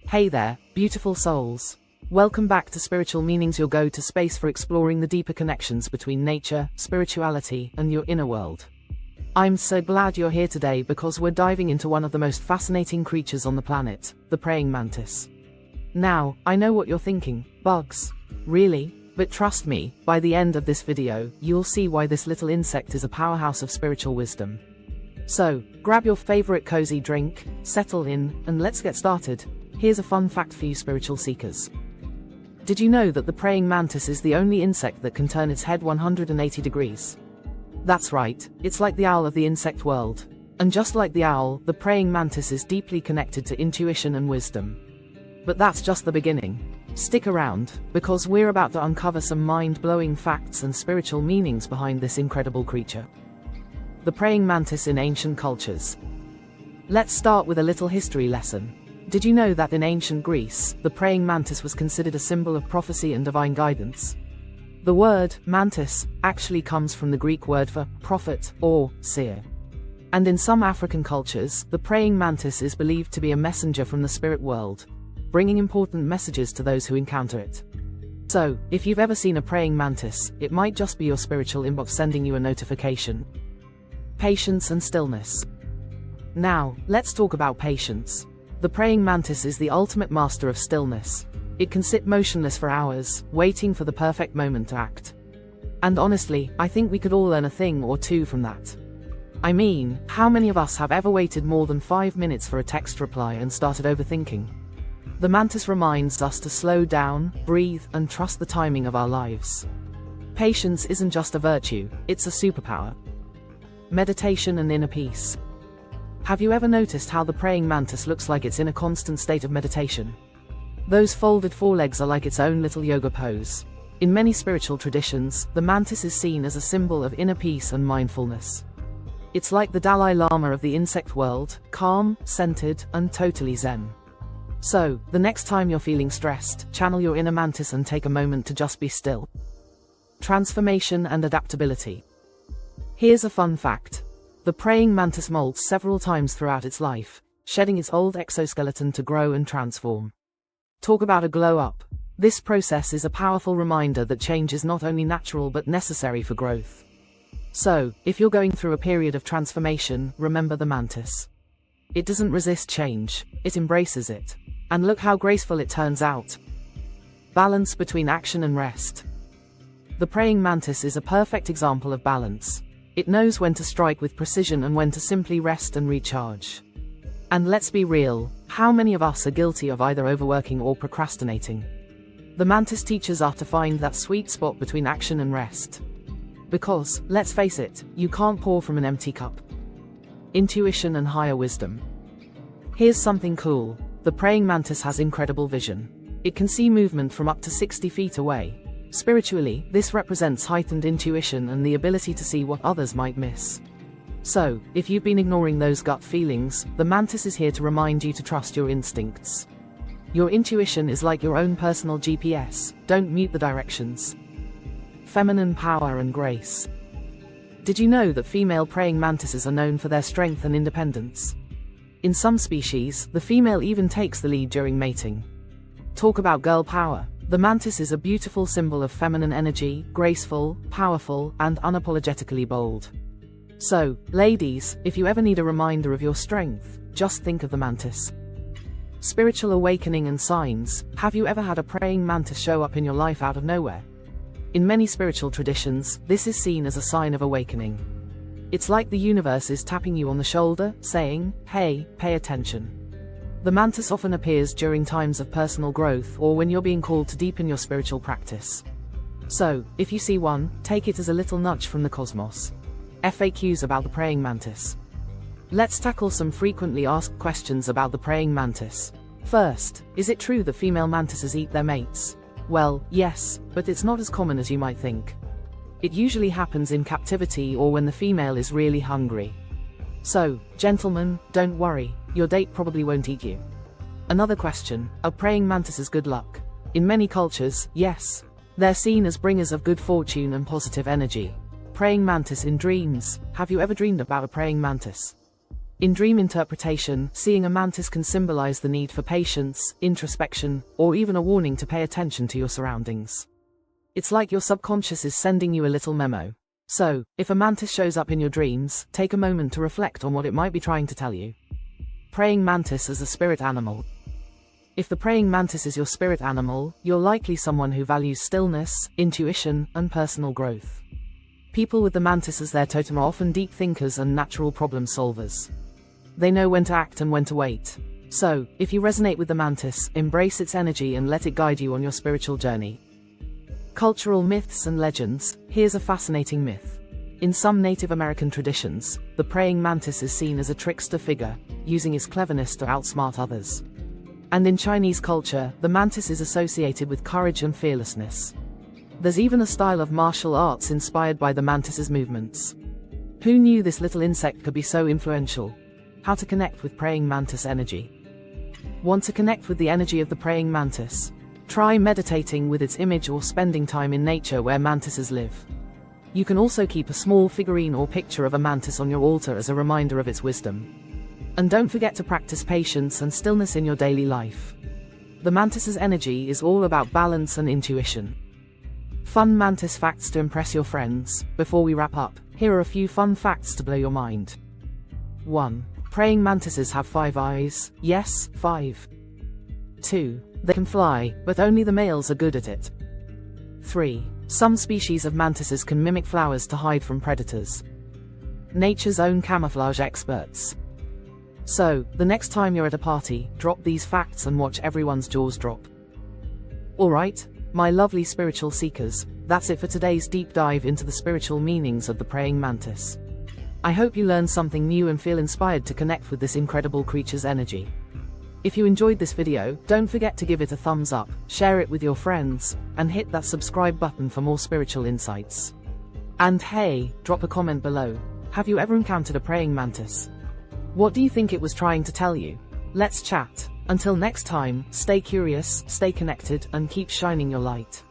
Hey there, beautiful souls. Welcome back to Spiritual Meanings, your go-to space for exploring the deeper connections between nature, spirituality, and your inner world. I'm so glad you're here today because we're diving into one of the most fascinating creatures on the planet, the praying mantis. Now, I know what you're thinking, bugs. Really? But trust me, by the end of this video, you'll see why this little insect is a powerhouse of spiritual wisdom. So, grab your favorite cozy drink, settle in, and let's get started. Here's a fun fact for you spiritual seekers. Did you know that the praying mantis is the only insect that can turn its head 180 degrees? That's right, it's like the owl of the insect world. And just like the owl, the praying mantis is deeply connected to intuition and wisdom. But that's just the beginning. Stick around, because we're about to uncover some mind-blowing facts and spiritual meanings behind this incredible creature. The praying mantis in ancient cultures. Let's start with a little history lesson. Did you know that in ancient Greece, the praying mantis was considered a symbol of prophecy and divine guidance? The word mantis actually comes from the Greek word for prophet or seer. And in some African cultures, the praying mantis is believed to be a messenger from the spirit world, bringing important messages to those who encounter it. So, if you've ever seen a praying mantis, it might just be your spiritual inbox sending you a notification. Patience and stillness. Now, let's talk about patience. The praying mantis is the ultimate master of stillness. It can sit motionless for hours, waiting for the perfect moment to act. And honestly, I think we could all learn a thing or two from that. I mean, how many of us have ever waited more than 5 minutes for a text reply and started overthinking? The mantis reminds us to slow down, breathe, and trust the timing of our lives. Patience isn't just a virtue, it's a superpower. Meditation and inner peace. Have you ever noticed how the praying mantis looks like it's in a constant state of meditation? Those folded forelegs are like its own little yoga pose. In many spiritual traditions, the mantis is seen as a symbol of inner peace and mindfulness. It's like the Dalai Lama of the insect world, calm, centered, and totally zen. So, the next time you're feeling stressed, channel your inner mantis and take a moment to just be still. Transformation and adaptability. Here's a fun fact. The praying mantis molts several times throughout its life, shedding its old exoskeleton to grow and transform. Talk about a glow up. This process is a powerful reminder that change is not only natural but necessary for growth. So, if you're going through a period of transformation, remember the mantis. It doesn't resist change, it embraces it. And look how graceful it turns out. Balance between action and rest. The praying mantis is a perfect example of balance. It knows when to strike with precision and when to simply rest and recharge. And let's be real, how many of us are guilty of either overworking or procrastinating? The mantis teaches us to find that sweet spot between action and rest. Because, let's face it, you can't pour from an empty cup. Intuition and higher wisdom. Here's something cool. The praying mantis has incredible vision. It can see movement from up to 60 feet away. Spiritually, this represents heightened intuition and the ability to see what others might miss. So, if you've been ignoring those gut feelings, the mantis is here to remind you to trust your instincts. Your intuition is like your own personal GPS, don't mute the directions. Feminine power and grace. Did you know that female praying mantises are known for their strength and independence? In some species, the female even takes the lead during mating. Talk about girl power. The mantis is a beautiful symbol of feminine energy, graceful, powerful, and unapologetically bold. So, ladies, if you ever need a reminder of your strength, just think of the mantis. Spiritual awakening and signs. Have you ever had a praying mantis show up in your life out of nowhere? In many spiritual traditions, this is seen as a sign of awakening. It's like the universe is tapping you on the shoulder, saying, hey, pay attention. The mantis often appears during times of personal growth or when you're being called to deepen your spiritual practice. So, if you see one, take it as a little nudge from the cosmos. FAQs about the praying mantis. Let's tackle some frequently asked questions about the praying mantis. First, is it true that female mantises eat their mates? Well, yes, but it's not as common as you might think. It usually happens in captivity or when the female is really hungry. So, gentlemen, don't worry, your date probably won't eat you. Another question, are praying mantises good luck? In many cultures, yes. They're seen as bringers of good fortune and positive energy. Praying mantis in dreams. Have you ever dreamed about a praying mantis? In dream interpretation, seeing a mantis can symbolize the need for patience, introspection, or even a warning to pay attention to your surroundings. It's like your subconscious is sending you a little memo. So, if a mantis shows up in your dreams, take a moment to reflect on what it might be trying to tell you. Praying mantis as a spirit animal. If the praying mantis is your spirit animal, you're likely someone who values stillness, intuition, and personal growth. People with the mantis as their totem are often deep thinkers and natural problem solvers. They know when to act and when to wait. So, if you resonate with the mantis, embrace its energy and let it guide you on your spiritual journey. Cultural myths and legends. Here's a fascinating myth. In some Native American traditions, the praying mantis is seen as a trickster figure, using its cleverness to outsmart others. And in Chinese culture, the mantis is associated with courage and fearlessness. There's even a style of martial arts inspired by the mantis's movements. Who knew this little insect could be so influential? How to connect with praying mantis energy. Want to connect with the energy of the praying mantis? Try meditating with its image or spending time in nature where mantises live. You can also keep a small figurine or picture of a mantis on your altar as a reminder of its wisdom. And don't forget to practice patience and stillness in your daily life. The mantis's energy is all about balance and intuition. Fun mantis facts to impress your friends. Before we wrap up, here are a few fun facts to blow your mind. 1. Praying mantises have 5 eyes. Yes, 5. 2. They can fly, but only the males are good at it. 3. Some species of mantises can mimic flowers to hide from predators. Nature's own camouflage experts. So, the next time you're at a party, drop these facts and watch everyone's jaws drop. Alright, my lovely spiritual seekers, that's it for today's deep dive into the spiritual meanings of the praying mantis. I hope you learned something new and feel inspired to connect with this incredible creature's energy. If you enjoyed this video, don't forget to give it a thumbs up, share it with your friends, and hit that subscribe button for more spiritual insights. And hey, drop a comment below. Have you ever encountered a praying mantis? What do you think it was trying to tell you? Let's chat. Until next time, stay curious, stay connected, and keep shining your light.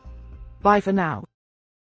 Bye for now.